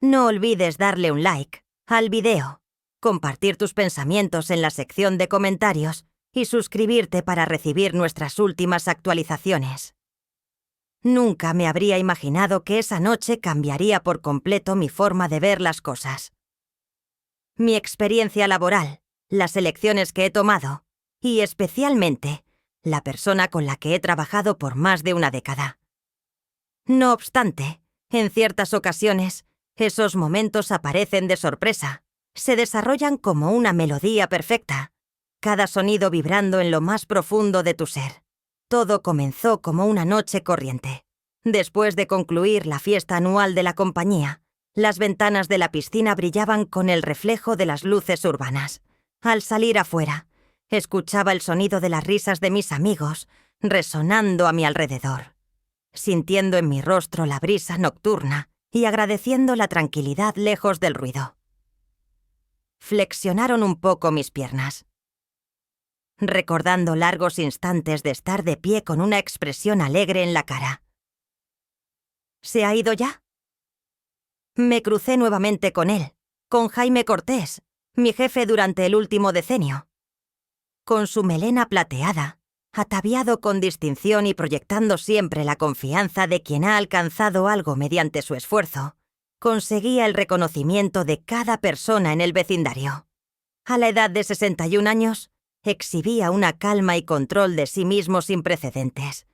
No olvides darle un like al video, compartir tus pensamientos en la sección de comentarios y suscribirte para recibir nuestras últimas actualizaciones. Nunca me habría imaginado que esa noche cambiaría por completo mi forma de ver las cosas. Mi experiencia laboral, las elecciones que he tomado y, especialmente, la persona con la que he trabajado por más de una década. No obstante, en ciertas ocasiones, esos momentos aparecen de sorpresa, se desarrollan como una melodía perfecta, cada sonido vibrando en lo más profundo de tu ser. Todo comenzó como una noche corriente. Después de concluir la fiesta anual de la compañía, las ventanas de la piscina brillaban con el reflejo de las luces urbanas. Al salir afuera, escuchaba el sonido de las risas de mis amigos resonando a mi alrededor, sintiendo en mi rostro la brisa nocturna y agradeciendo la tranquilidad lejos del ruido. Flexionaron un poco mis piernas, recordando largos instantes de estar de pie con una expresión alegre en la cara. ¿Se ha ido ya? Me crucé nuevamente con él, con Jaime Cortés, mi jefe durante el último decenio. Con su melena plateada, ataviado con distinción y proyectando siempre la confianza de quien ha alcanzado algo mediante su esfuerzo, conseguía el reconocimiento de cada persona en el vecindario. A la edad de 61 años, exhibía una calma y control de sí mismo sin precedentes,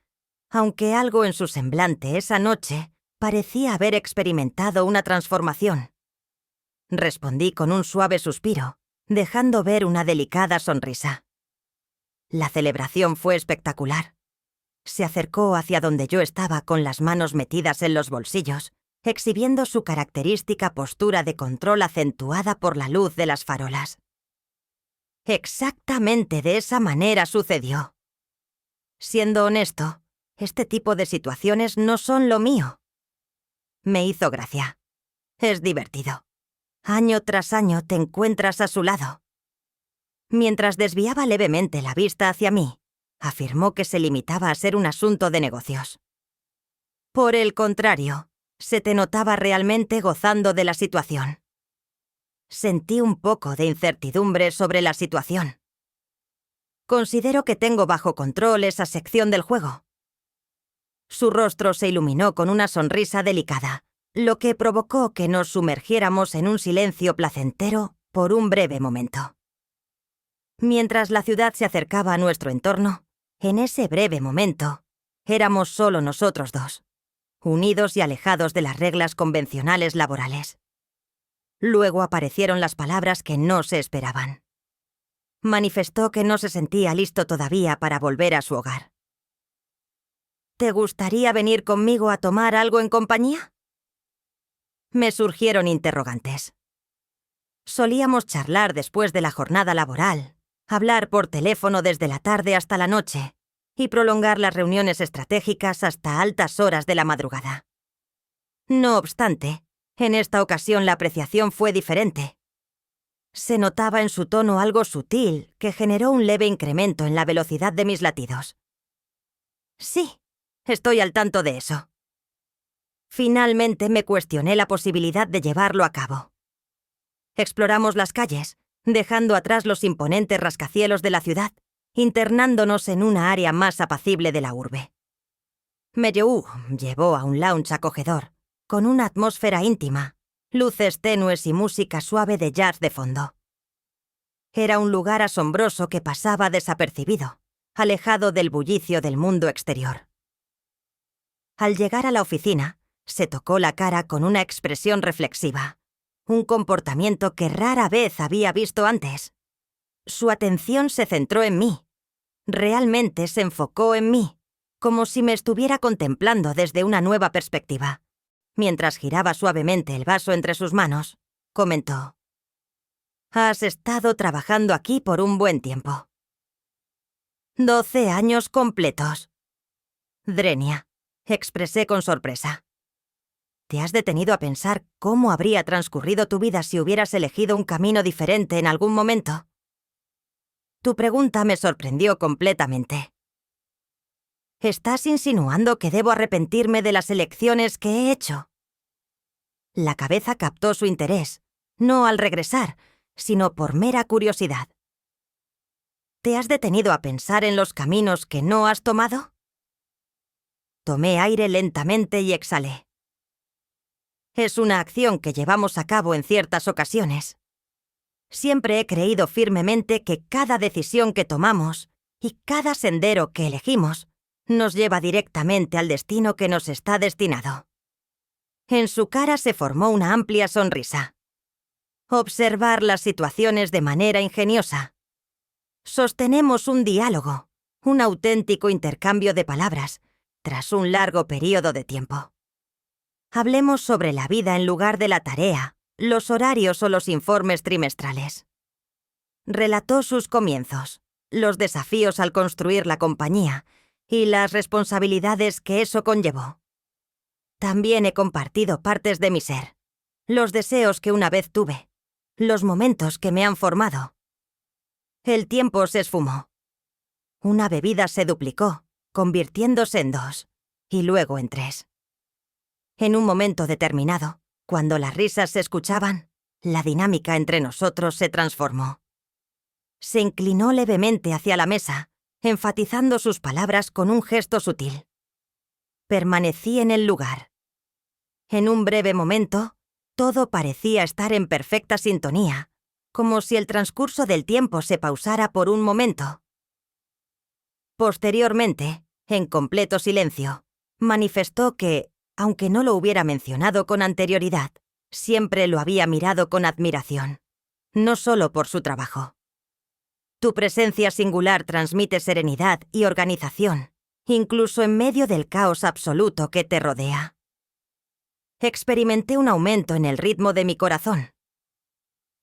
aunque algo en su semblante esa noche parecía haber experimentado una transformación. Respondí con un suave suspiro, dejando ver una delicada sonrisa. La celebración fue espectacular. Se acercó hacia donde yo estaba con las manos metidas en los bolsillos, exhibiendo su característica postura de control acentuada por la luz de las farolas. Exactamente de esa manera sucedió. Siendo honesto, este tipo de situaciones no son lo mío. Me hizo gracia. Es divertido. Año tras año te encuentras a su lado. Mientras desviaba levemente la vista hacia mí, afirmó que se limitaba a ser un asunto de negocios. Por el contrario, se te notaba realmente gozando de la situación. Sentí un poco de incertidumbre sobre la situación. Considero que tengo bajo control esa sección del juego. Su rostro se iluminó con una sonrisa delicada, lo que provocó que nos sumergiéramos en un silencio placentero por un breve momento. Mientras la ciudad se acercaba a nuestro entorno, en ese breve momento, éramos solo nosotros dos, unidos y alejados de las reglas convencionales laborales. Luego aparecieron las palabras que no se esperaban. Manifestó que no se sentía listo todavía para volver a su hogar. ¿Te gustaría venir conmigo a tomar algo en compañía? Me surgieron interrogantes. Solíamos charlar después de la jornada laboral, hablar por teléfono desde la tarde hasta la noche y prolongar las reuniones estratégicas hasta altas horas de la madrugada. No obstante, en esta ocasión la apreciación fue diferente. Se notaba en su tono algo sutil que generó un leve incremento en la velocidad de mis latidos. Sí, estoy al tanto de eso. Finalmente me cuestioné la posibilidad de llevarlo a cabo. Exploramos las calles, dejando atrás los imponentes rascacielos de la ciudad, internándonos en una área más apacible de la urbe. Me llevó a un lounge acogedor, con una atmósfera íntima, luces tenues y música suave de jazz de fondo. Era un lugar asombroso que pasaba desapercibido, alejado del bullicio del mundo exterior. Al llegar a la oficina, se tocó la cara con una expresión reflexiva, un comportamiento que rara vez había visto antes. Su atención se centró en mí. Realmente se enfocó en mí, como si me estuviera contemplando desde una nueva perspectiva. Mientras giraba suavemente el vaso entre sus manos, comentó: «Has estado trabajando aquí por un buen tiempo». 12 años completos. Drenia, expresé con sorpresa. ¿Te has detenido a pensar cómo habría transcurrido tu vida si hubieras elegido un camino diferente en algún momento? Tu pregunta me sorprendió completamente. ¿Estás insinuando que debo arrepentirme de las elecciones que he hecho? La cabeza captó su interés, no al regresar, sino por mera curiosidad. ¿Te has detenido a pensar en los caminos que no has tomado? Tomé aire lentamente y exhalé. Es una acción que llevamos a cabo en ciertas ocasiones. Siempre he creído firmemente que cada decisión que tomamos y cada sendero que elegimos nos lleva directamente al destino que nos está destinado. En su cara se formó una amplia sonrisa. Observar las situaciones de manera ingeniosa. Sostenemos un diálogo, un auténtico intercambio de palabras, tras un largo periodo de tiempo. Hablemos sobre la vida en lugar de la tarea, los horarios o los informes trimestrales. Relató sus comienzos, los desafíos al construir la compañía y las responsabilidades que eso conllevó. También he compartido partes de mi ser, los deseos que una vez tuve, los momentos que me han formado. El tiempo se esfumó. Una bebida se duplicó, convirtiéndose en 2, y luego en 3. En un momento determinado, cuando las risas se escuchaban, la dinámica entre nosotros se transformó. Se inclinó levemente hacia la mesa, enfatizando sus palabras con un gesto sutil. Permanecí en el lugar. En un breve momento, todo parecía estar en perfecta sintonía, como si el transcurso del tiempo se pausara por un momento. Posteriormente, en completo silencio, manifestó que, aunque no lo hubiera mencionado con anterioridad, siempre lo había mirado con admiración, no solo por su trabajo. Tu presencia singular transmite serenidad y organización, incluso en medio del caos absoluto que te rodea. Experimenté un aumento en el ritmo de mi corazón.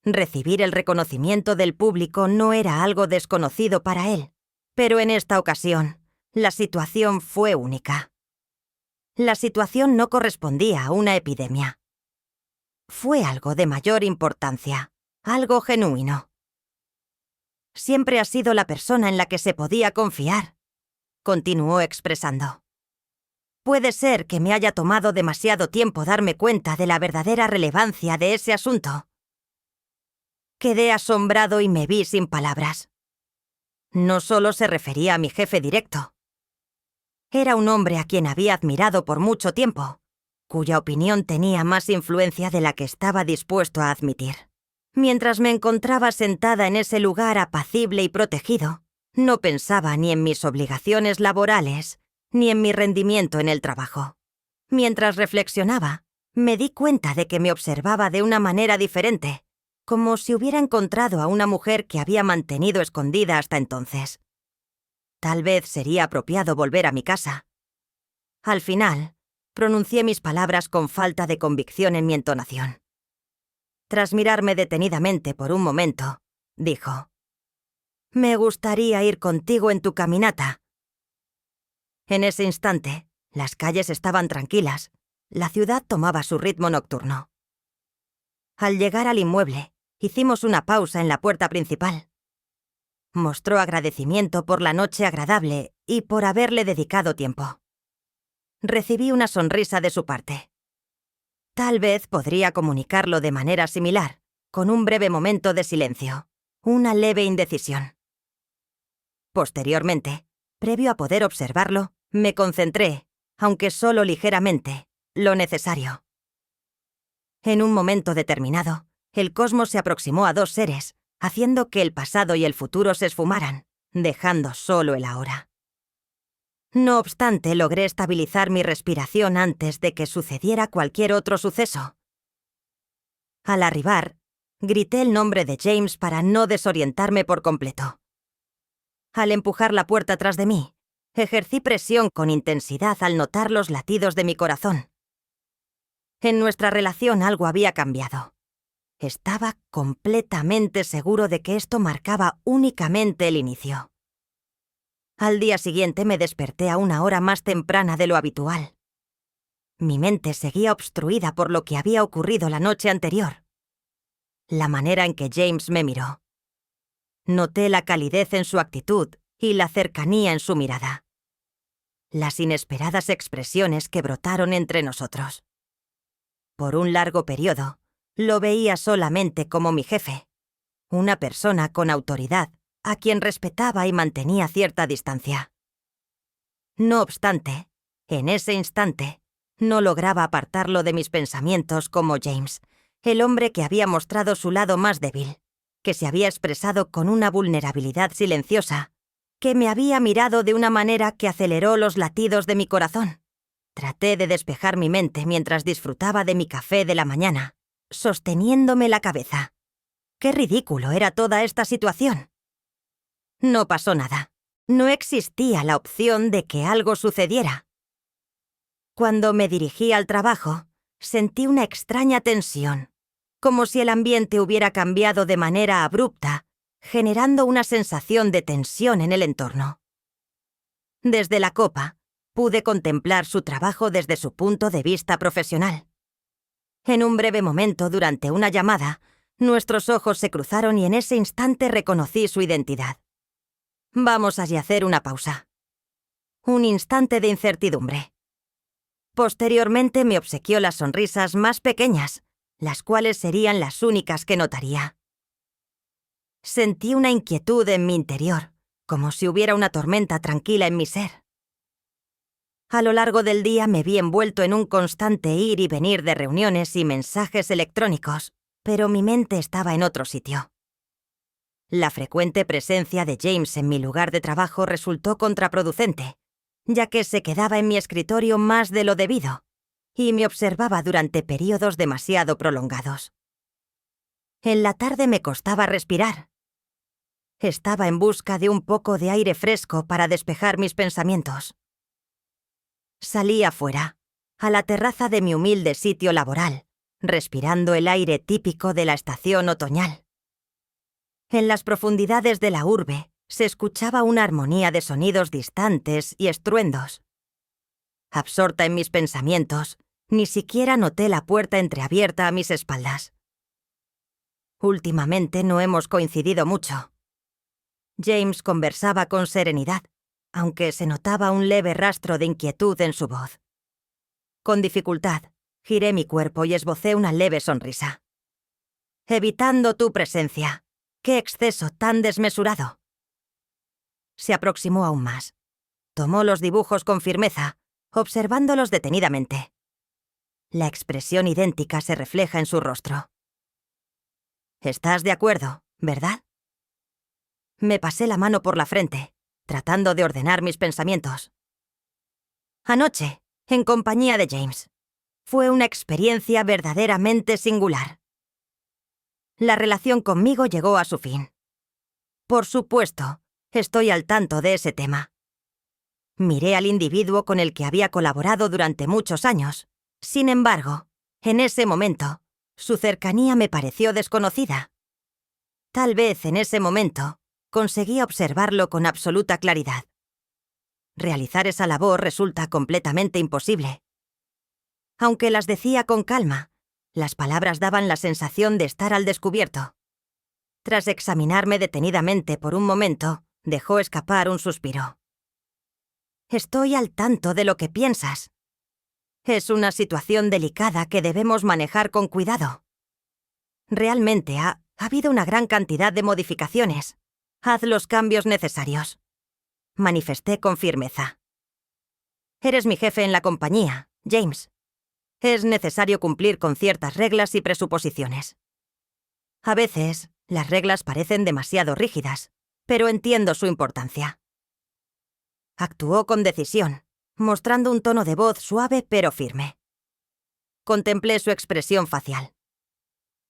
Recibir el reconocimiento del público no era algo desconocido para él, pero en esta ocasión, la situación fue única. La situación no correspondía a una epidemia. Fue algo de mayor importancia, algo genuino. Siempre has sido la persona en la que se podía confiar, continuó expresando. Puede ser que me haya tomado demasiado tiempo darme cuenta de la verdadera relevancia de ese asunto. Quedé asombrado y me vi sin palabras. No solo se refería a mi jefe directo. Era un hombre a quien había admirado por mucho tiempo, cuya opinión tenía más influencia de la que estaba dispuesto a admitir. Mientras me encontraba sentada en ese lugar apacible y protegido, no pensaba ni en mis obligaciones laborales, ni en mi rendimiento en el trabajo. Mientras reflexionaba, me di cuenta de que me observaba de una manera diferente, como si hubiera encontrado a una mujer que había mantenido escondida hasta entonces. Tal vez sería apropiado volver a mi casa. Al final, pronuncié mis palabras con falta de convicción en mi entonación. Tras mirarme detenidamente por un momento, dijo: «Me gustaría ir contigo en tu caminata». En ese instante, las calles estaban tranquilas, la ciudad tomaba su ritmo nocturno. Al llegar al inmueble, hicimos una pausa en la puerta principal. Mostró agradecimiento por la noche agradable y por haberle dedicado tiempo. Recibí una sonrisa de su parte. Tal vez podría comunicarlo de manera similar, con un breve momento de silencio, una leve indecisión. Posteriormente, previo a poder observarlo, me concentré, aunque solo ligeramente, lo necesario. En un momento determinado, el cosmos se aproximó a 2 seres, haciendo que el pasado y el futuro se esfumaran, dejando solo el ahora. No obstante, logré estabilizar mi respiración antes de que sucediera cualquier otro suceso. Al arribar, grité el nombre de James para no desorientarme por completo. Al empujar la puerta tras de mí, ejercí presión con intensidad al notar los latidos de mi corazón. En nuestra relación algo había cambiado. Estaba completamente seguro de que esto marcaba únicamente el inicio. Al día siguiente me desperté a una hora más temprana de lo habitual. Mi mente seguía obstruida por lo que había ocurrido la noche anterior. La manera en que James me miró. Noté la calidez en su actitud y la cercanía en su mirada. Las inesperadas expresiones que brotaron entre nosotros. Por un largo periodo, lo veía solamente como mi jefe, una persona con autoridad, a quien respetaba y mantenía cierta distancia. No obstante, en ese instante, no lograba apartarlo de mis pensamientos como James, el hombre que había mostrado su lado más débil, que se había expresado con una vulnerabilidad silenciosa, que me había mirado de una manera que aceleró los latidos de mi corazón. Traté de despejar mi mente mientras disfrutaba de mi café de la mañana, sosteniéndome la cabeza. ¡Qué ridículo era toda esta situación! No pasó nada. No existía la opción de que algo sucediera. Cuando me dirigí al trabajo, sentí una extraña tensión, como si el ambiente hubiera cambiado de manera abrupta, generando una sensación de tensión en el entorno. Desde la copa, pude contemplar su trabajo desde su punto de vista profesional. En un breve momento durante una llamada, nuestros ojos se cruzaron y en ese instante reconocí su identidad. Vamos allí a hacer una pausa. Un instante de incertidumbre. Posteriormente me obsequió las sonrisas más pequeñas, las cuales serían las únicas que notaría. Sentí una inquietud en mi interior, como si hubiera una tormenta tranquila en mi ser. A lo largo del día me vi envuelto en un constante ir y venir de reuniones y mensajes electrónicos, pero mi mente estaba en otro sitio. La frecuente presencia de James en mi lugar de trabajo resultó contraproducente, ya que se quedaba en mi escritorio más de lo debido y me observaba durante periodos demasiado prolongados. En la tarde me costaba respirar. Estaba en busca de un poco de aire fresco para despejar mis pensamientos. Salí afuera, a la terraza de mi humilde sitio laboral, respirando el aire típico de la estación otoñal. En las profundidades de la urbe se escuchaba una armonía de sonidos distantes y estruendos. Absorta en mis pensamientos, ni siquiera noté la puerta entreabierta a mis espaldas. Últimamente no hemos coincidido mucho. James conversaba con serenidad, aunque se notaba un leve rastro de inquietud en su voz. Con dificultad, giré mi cuerpo y esbocé una leve sonrisa. «Evitando tu presencia. ¡Qué exceso tan desmesurado!». Se aproximó aún más. Tomó los dibujos con firmeza, observándolos detenidamente. La expresión idéntica se refleja en su rostro. «¿Estás de acuerdo, verdad?». Me pasé la mano por la frente, tratando de ordenar mis pensamientos. Anoche, en compañía de James, fue una experiencia verdaderamente singular. La relación conmigo llegó a su fin. Por supuesto, estoy al tanto de ese tema. Miré al individuo con el que había colaborado durante muchos años. Sin embargo, en ese momento, su cercanía me pareció desconocida. Tal vez en ese momento conseguí observarlo con absoluta claridad. Realizar esa labor resulta completamente imposible. Aunque las decía con calma, las palabras daban la sensación de estar al descubierto. Tras examinarme detenidamente por un momento, dejó escapar un suspiro. «Estoy al tanto de lo que piensas. Es una situación delicada que debemos manejar con cuidado. Realmente ha habido una gran cantidad de modificaciones. Haz los cambios necesarios», manifesté con firmeza. «Eres mi jefe en la compañía, James. Es necesario cumplir con ciertas reglas y presuposiciones. A veces, las reglas parecen demasiado rígidas, pero entiendo su importancia». Actuó con decisión, mostrando un tono de voz suave pero firme. Contemplé su expresión facial.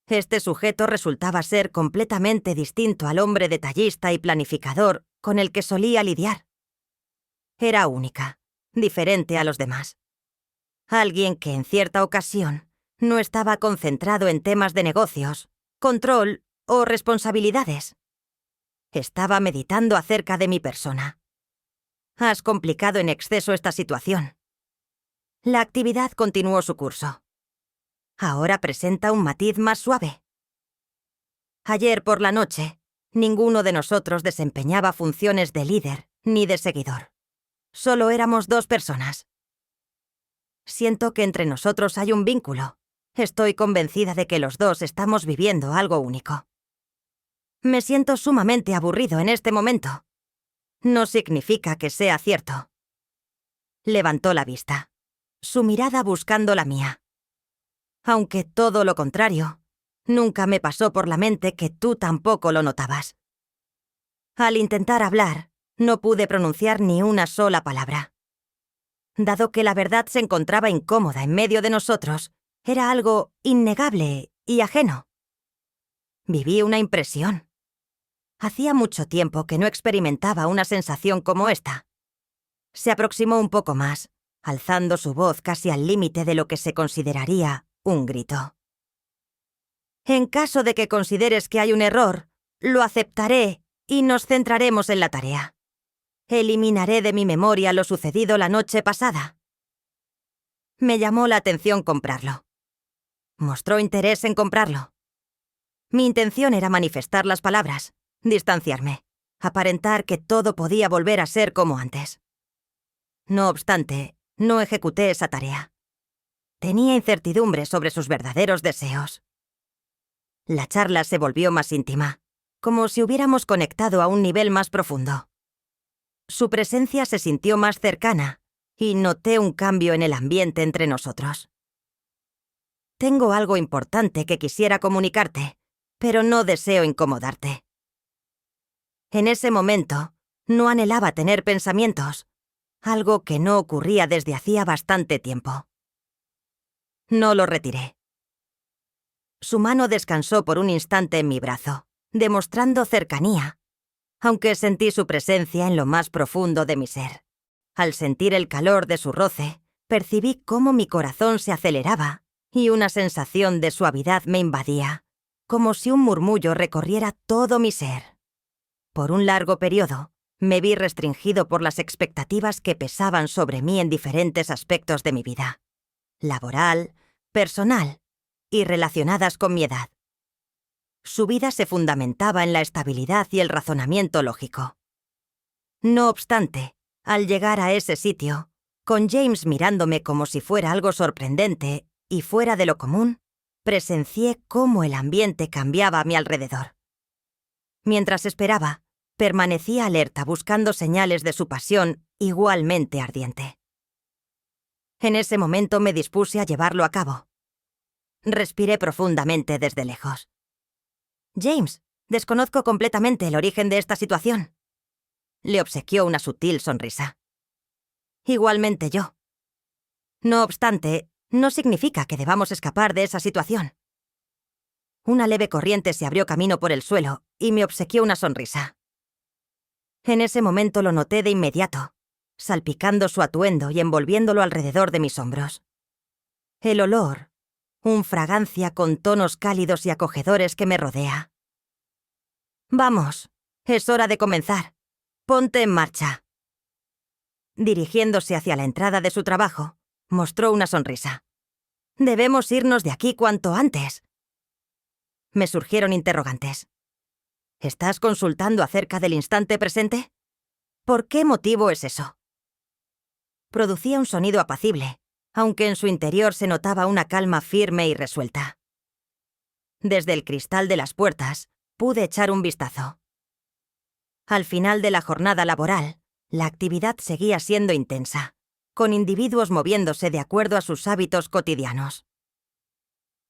Este sujeto resultaba ser completamente distinto al hombre detallista y planificador con el que solía lidiar. Era única, diferente a los demás. Alguien que en cierta ocasión no estaba concentrado en temas de negocios, control o responsabilidades. Estaba meditando acerca de mi persona. «Has complicado en exceso esta situación». La actividad continuó su curso. Ahora presenta un matiz más suave. Ayer por la noche, ninguno de nosotros desempeñaba funciones de líder ni de seguidor. Solo éramos 2 personas. Siento que entre nosotros hay un vínculo, Estoy convencida de que los dos estamos viviendo algo único. Me siento sumamente aburrido en este momento. No significa que sea cierto. Levantó la vista, su mirada buscando la mía. Aunque todo lo contrario, nunca me pasó por la mente que tú tampoco lo notabas. Al intentar hablar, no pude pronunciar ni una sola palabra. Dado que la verdad se encontraba incómoda en medio de nosotros, era algo innegable y ajeno. Viví una impresión. Hacía mucho tiempo que no experimentaba una sensación como esta. Se aproximó un poco más, alzando su voz casi al límite de lo que se consideraría un grito. En caso de que consideres que hay un error, lo aceptaré y nos centraremos en la tarea. Eliminaré de mi memoria lo sucedido la noche pasada. Me llamó la atención comprarlo. Mostró interés en comprarlo. Mi intención era manifestar las palabras, distanciarme, aparentar que todo podía volver a ser como antes. No obstante, no ejecuté esa tarea. Tenía incertidumbre sobre sus verdaderos deseos. La charla se volvió más íntima, como si hubiéramos conectado a un nivel más profundo. Su presencia se sintió más cercana y noté un cambio en el ambiente entre nosotros. Tengo algo importante que quisiera comunicarte, pero no deseo incomodarte. En ese momento, no anhelaba tener pensamientos, algo que no ocurría desde hacía bastante tiempo. No lo retiré. Su mano descansó por un instante en mi brazo, demostrando cercanía, aunque sentí su presencia en lo más profundo de mi ser. Al sentir el calor de su roce, percibí cómo mi corazón se aceleraba y una sensación de suavidad me invadía, como si un murmullo recorriera todo mi ser. Por un largo periodo, me vi restringido por las expectativas que pesaban sobre mí en diferentes aspectos de mi vida: laboral, personal y relacionadas con mi edad. Su vida se fundamentaba en la estabilidad y el razonamiento lógico. No obstante, al llegar a ese sitio, con James mirándome como si fuera algo sorprendente y fuera de lo común, presencié cómo el ambiente cambiaba a mi alrededor. Mientras esperaba, permanecía alerta buscando señales de su pasión igualmente ardiente. En ese momento me dispuse a llevarlo a cabo. Respiré profundamente desde lejos. James, desconozco completamente el origen de esta situación. Le obsequió una sutil sonrisa. Igualmente yo. No obstante, no significa que debamos escapar de esa situación. Una leve corriente se abrió camino por el suelo y me obsequió una sonrisa. En ese momento lo noté de inmediato, salpicando su atuendo y envolviéndolo alrededor de mis hombros. El olor, una fragancia con tonos cálidos y acogedores que me rodea. Vamos, es hora de comenzar. Ponte en marcha. Dirigiéndose hacia la entrada de su trabajo, mostró una sonrisa. Debemos irnos de aquí cuanto antes. Me surgieron interrogantes. ¿Estás consultando acerca del instante presente? ¿Por qué motivo es eso? Producía un sonido apacible, aunque en su interior se notaba una calma firme y resuelta. Desde el cristal de las puertas, pude echar un vistazo. Al final de la jornada laboral, la actividad seguía siendo intensa, con individuos moviéndose de acuerdo a sus hábitos cotidianos.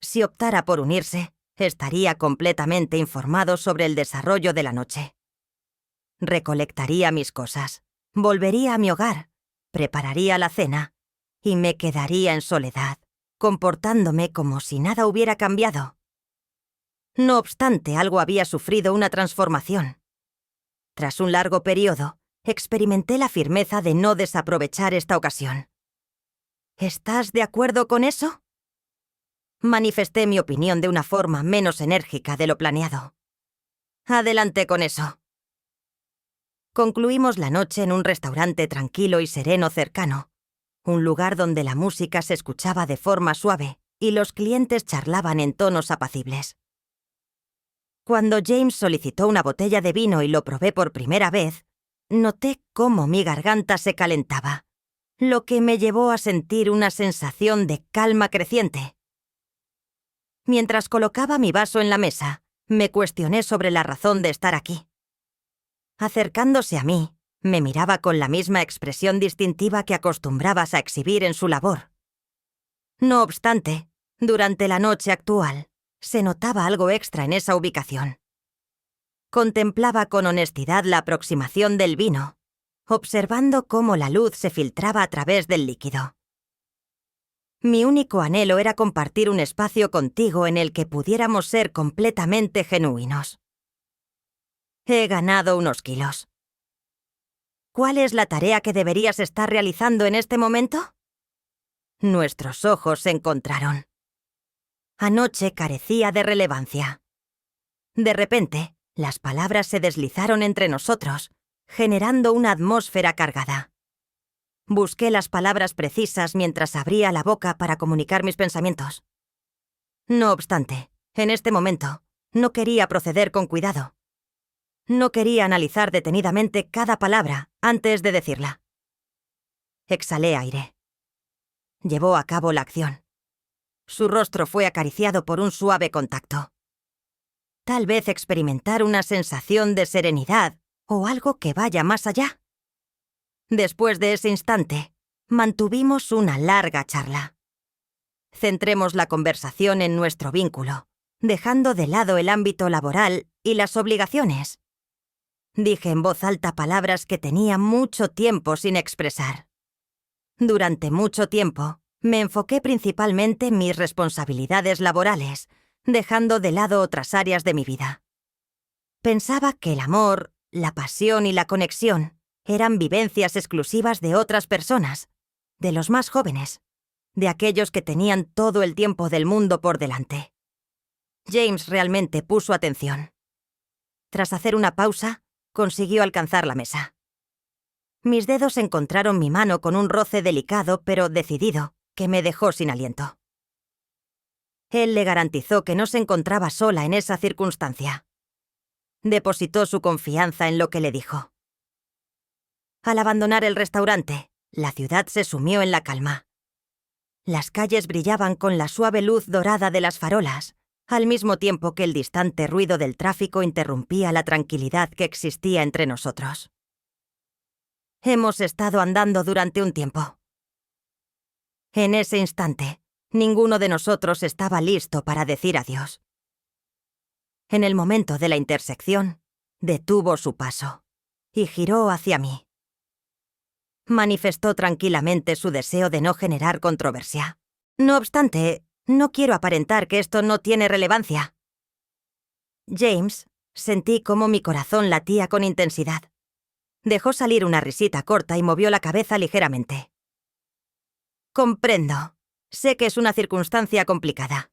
Si optara por unirse, estaría completamente informado sobre el desarrollo de la noche. Recolectaría mis cosas, volvería a mi hogar, prepararía la cena y me quedaría en soledad, comportándome como si nada hubiera cambiado. No obstante, algo había sufrido una transformación. Tras un largo periodo, experimenté la firmeza de no desaprovechar esta ocasión. ¿Estás de acuerdo con eso? Manifesté mi opinión de una forma menos enérgica de lo planeado. Adelante con eso. Concluimos la noche en un restaurante tranquilo y sereno cercano, un lugar donde la música se escuchaba de forma suave y los clientes charlaban en tonos apacibles. Cuando James solicitó una botella de vino y lo probé por primera vez, noté cómo mi garganta se calentaba, lo que me llevó a sentir una sensación de calma creciente. Mientras colocaba mi vaso en la mesa, me cuestioné sobre la razón de estar aquí. Acercándose a mí, me miraba con la misma expresión distintiva que acostumbrabas a exhibir en su labor. No obstante, durante la noche actual, se notaba algo extra en esa ubicación. Contemplaba con honestidad la aproximación del vino, observando cómo la luz se filtraba a través del líquido. Mi único anhelo era compartir un espacio contigo en el que pudiéramos ser completamente genuinos. He ganado unos kilos. ¿Cuál es la tarea que deberías estar realizando en este momento? Nuestros ojos se encontraron. Anoche carecía de relevancia. De repente, las palabras se deslizaron entre nosotros, generando una atmósfera cargada. Busqué las palabras precisas mientras abría la boca para comunicar mis pensamientos. No obstante, en este momento, no quería proceder con cuidado. No quería analizar detenidamente cada palabra antes de decirla. Exhalé aire. Llevó a cabo la acción. Su rostro fue acariciado por un suave contacto. Tal vez experimentar una sensación de serenidad o algo que vaya más allá. Después de ese instante, mantuvimos una larga charla. Centremos la conversación en nuestro vínculo, dejando de lado el ámbito laboral y las obligaciones. Dije en voz alta palabras que tenía mucho tiempo sin expresar. Durante mucho tiempo, me enfoqué principalmente en mis responsabilidades laborales, dejando de lado otras áreas de mi vida. Pensaba que el amor, la pasión y la conexión eran vivencias exclusivas de otras personas, de los más jóvenes, de aquellos que tenían todo el tiempo del mundo por delante. James realmente puso atención. Tras hacer una pausa, consiguió alcanzar la mesa. Mis dedos encontraron mi mano con un roce delicado pero decidido que me dejó sin aliento. Él le garantizó que no se encontraba sola en esa circunstancia. Depositó su confianza en lo que le dijo. Al abandonar el restaurante, la ciudad se sumió en la calma. Las calles brillaban con la suave luz dorada de las farolas, al mismo tiempo que el distante ruido del tráfico interrumpía la tranquilidad que existía entre nosotros. Hemos estado andando durante un tiempo. En ese instante, ninguno de nosotros estaba listo para decir adiós. En el momento de la intersección, detuvo su paso y giró hacia mí. Manifestó tranquilamente su deseo de no generar controversia. No obstante, no quiero aparentar que esto no tiene relevancia. James, sentí cómo mi corazón latía con intensidad. Dejó salir una risita corta y movió la cabeza ligeramente. Comprendo. Sé que es una circunstancia complicada.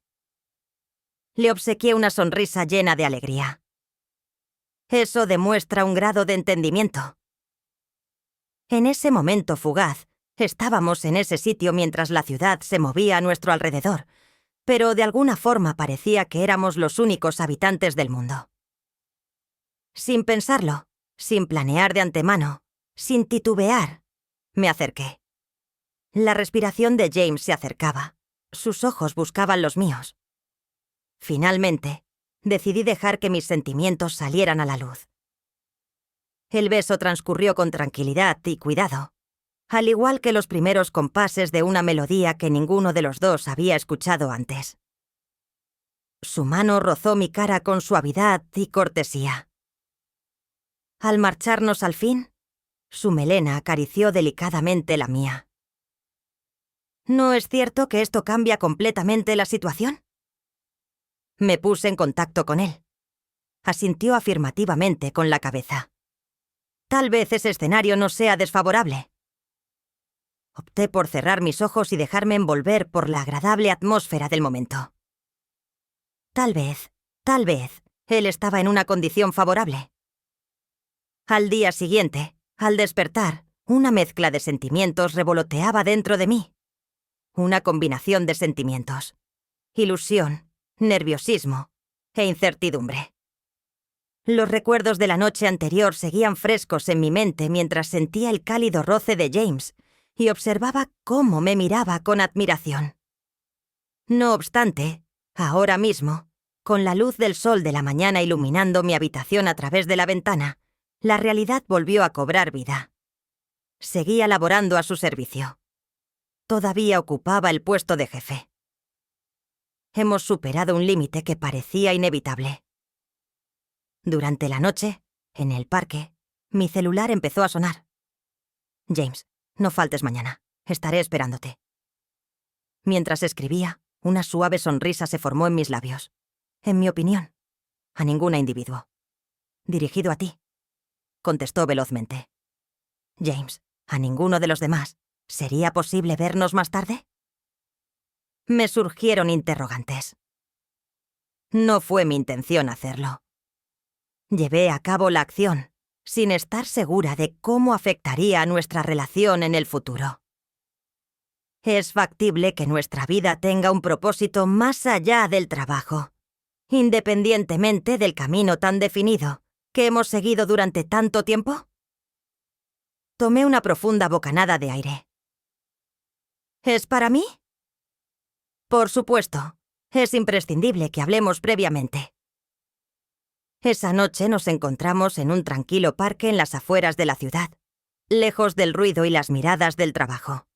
Le obsequié una sonrisa llena de alegría. Eso demuestra un grado de entendimiento. En ese momento fugaz, estábamos en ese sitio mientras la ciudad se movía a nuestro alrededor, pero de alguna forma parecía que éramos los únicos habitantes del mundo. Sin pensarlo, sin planear de antemano, sin titubear, me acerqué. La respiración de James se acercaba. Sus ojos buscaban los míos. Finalmente, decidí dejar que mis sentimientos salieran a la luz. El beso transcurrió con tranquilidad y cuidado, al igual que los primeros compases de una melodía que ninguno de los dos había escuchado antes. Su mano rozó mi cara con suavidad y cortesía. Al marcharnos al fin, su melena acarició delicadamente la mía. ¿No es cierto que esto cambia completamente la situación? Me puse en contacto con él. Asintió afirmativamente con la cabeza. Tal vez ese escenario no sea desfavorable. Opté por cerrar mis ojos y dejarme envolver por la agradable atmósfera del momento. Tal vez, él estaba en una condición favorable. Al día siguiente, al despertar, una mezcla de sentimientos revoloteaba dentro de mí. Una combinación de sentimientos. Ilusión, nerviosismo e incertidumbre. Los recuerdos de la noche anterior seguían frescos en mi mente mientras sentía el cálido roce de James y observaba cómo me miraba con admiración. No obstante, Ahora mismo, con la luz del sol de la mañana iluminando mi habitación a través de la ventana, la realidad volvió a cobrar vida. Seguía laborando a su servicio. Todavía ocupaba el puesto de jefe. Hemos superado un límite que parecía inevitable. Durante la noche, en el parque, mi celular empezó a sonar. James, no faltes mañana. Estaré esperándote. Mientras escribía, una suave sonrisa se formó en mis labios. En mi opinión, a ningún individuo. Dirigido a ti, contestó velozmente. James, a ninguno de los demás. ¿Sería posible vernos más tarde? Me surgieron interrogantes. No fue mi intención hacerlo. Llevé a cabo la acción, sin estar segura de cómo afectaría a nuestra relación en el futuro. Es factible que nuestra vida tenga un propósito más allá del trabajo, independientemente del camino tan definido que hemos seguido durante tanto tiempo. Tomé una profunda bocanada de aire. ¿Es para mí? Por supuesto, es imprescindible que hablemos previamente. Esa noche nos encontramos en un tranquilo parque en las afueras de la ciudad, lejos del ruido y las miradas del trabajo.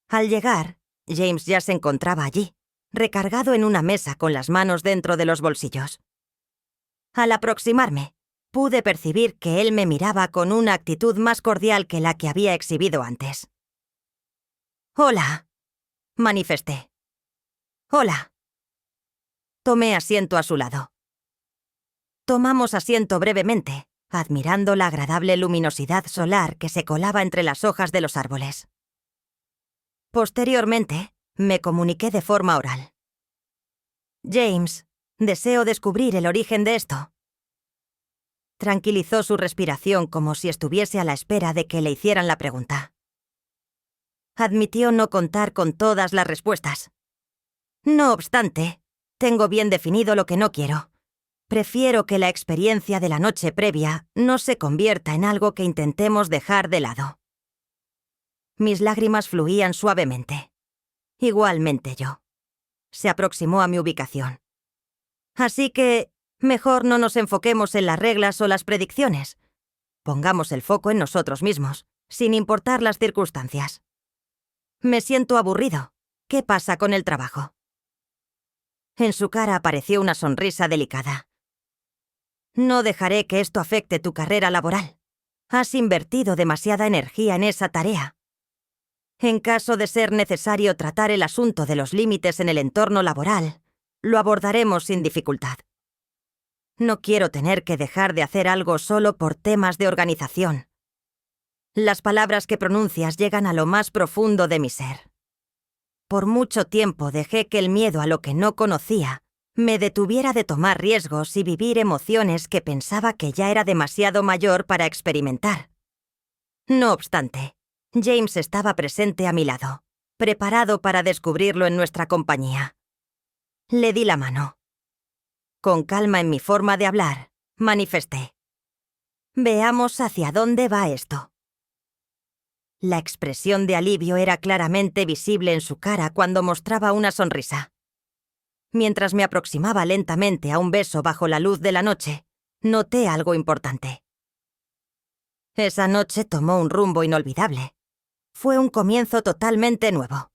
Al llegar, James ya se encontraba allí, recargado en una mesa con las manos dentro de los bolsillos. Al aproximarme, pude percibir que él me miraba con una actitud más cordial que la que había exhibido antes. «Hola», manifesté. «Hola». Tomé asiento a su lado. Tomamos asiento brevemente, admirando la agradable luminosidad solar que se colaba entre las hojas de los árboles. Posteriormente, me comuniqué de forma oral. «James, deseo descubrir el origen de esto». Tranquilizó su respiración como si estuviese a la espera de que le hicieran la pregunta. Admitió no contar con todas las respuestas. No obstante, tengo bien definido lo que no quiero. Prefiero que la experiencia de la noche previa no se convierta en algo que intentemos dejar de lado. Mis lágrimas fluían suavemente. Igualmente yo. Se aproximó a mi ubicación. Así que, mejor no nos enfoquemos en las reglas o las predicciones. Pongamos el foco en nosotros mismos, sin importar las circunstancias. Me siento aburrido. ¿Qué pasa con el trabajo? En su cara apareció una sonrisa delicada. No dejaré que esto afecte tu carrera laboral. Has invertido demasiada energía en esa tarea. En caso de ser necesario tratar el asunto de los límites en el entorno laboral, lo abordaremos sin dificultad. No quiero tener que dejar de hacer algo solo por temas de organización. Las palabras que pronuncias llegan a lo más profundo de mi ser. Por mucho tiempo dejé que el miedo a lo que no conocía me detuviera de tomar riesgos y vivir emociones que pensaba que ya era demasiado mayor para experimentar. No obstante, James estaba presente a mi lado, preparado para descubrirlo en nuestra compañía. Le di la mano. Con calma en mi forma de hablar, manifesté. Veamos hacia dónde va esto. La expresión de alivio era claramente visible en su cara cuando mostraba una sonrisa. Mientras me aproximaba lentamente a un beso bajo la luz de la noche, noté algo importante. Esa noche tomó un rumbo inolvidable. Fue un comienzo totalmente nuevo.